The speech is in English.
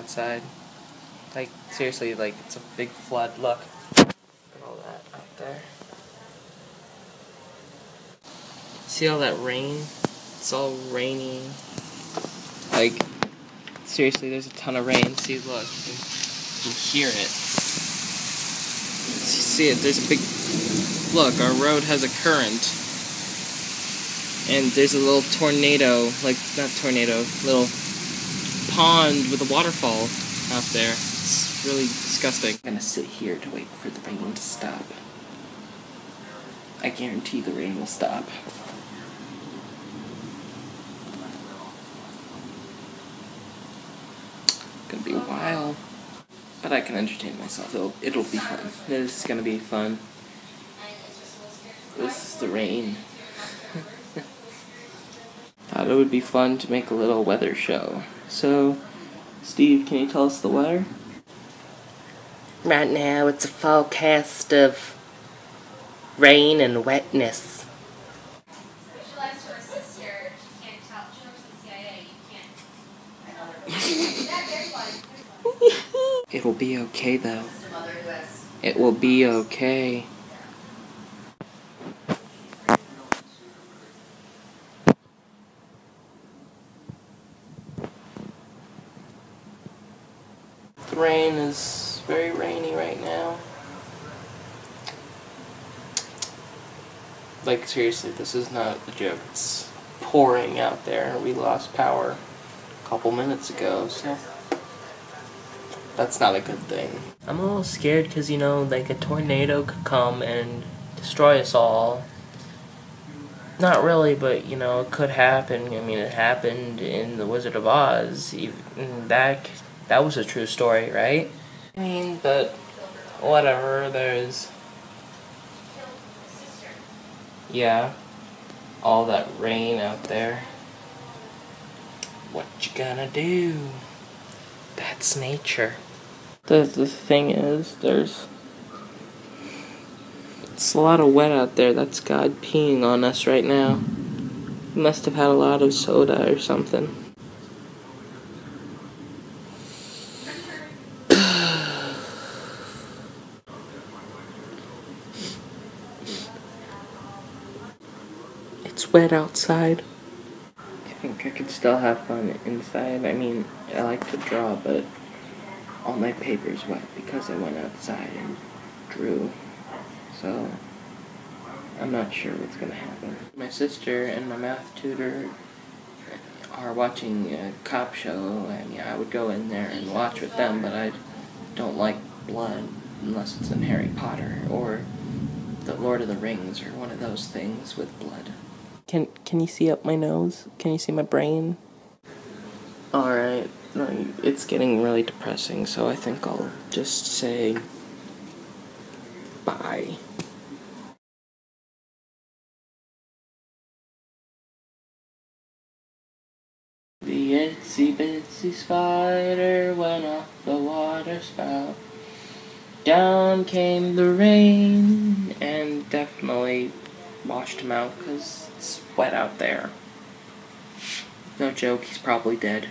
outside. Like, seriously, like, it's a big flood. Look. Look at all that out there. See all that rain? It's all rainy. Like, seriously, there's a ton of rain. See, look. You can hear it. See it? There's a big... Look, our road has a current. And there's a little tornado, like, not tornado, little pond with a waterfall out there. It's really disgusting. I'm gonna sit here to wait for the rain to stop. I guarantee the rain will stop. Gonna be a while, but I can entertain myself. It'll be fun. This is gonna be fun. This is the rain. Thought it would be fun to make a little weather show. So, Steve, can you tell us the weather? Right now, it's a forecast of rain and wetness. She likes her sister. She can't tell. She works in the CIA. You can't. It will be okay, though. It will be okay. The rain is very rainy right now. Like, seriously, this is not a joke. It's pouring out there. We lost power a couple minutes ago, so that's not a good thing. I'm a little scared because, you know, like a tornado could come and destroy us all. Not really, but, you know, it could happen. I mean, it happened in The Wizard of Oz. Even that was a true story, right? I mean, but whatever, there's... Yeah, all that rain out there. What you gonna do? That's nature. The thing is, it's a lot of wet out there. That's God peeing on us right now. We must have had a lot of soda or something. It's wet outside. I think I could still have fun inside. I mean, I like to draw, but all my paper's wet because I went outside and drew. So, I'm not sure what's gonna happen. My sister and my math tutor are watching a cop show, and yeah, I would go in there and watch with them, but I don't like blood unless it's in Harry Potter or the Lord of the Rings or one of those things with blood. Can you see up my nose? Can you see my brain? Alright, no, it's getting really depressing, so I think I'll just say bye. The itsy bitsy spider went off the water spout. Down came the rain and definitely washed him out because it's wet out there. No joke, he's probably dead.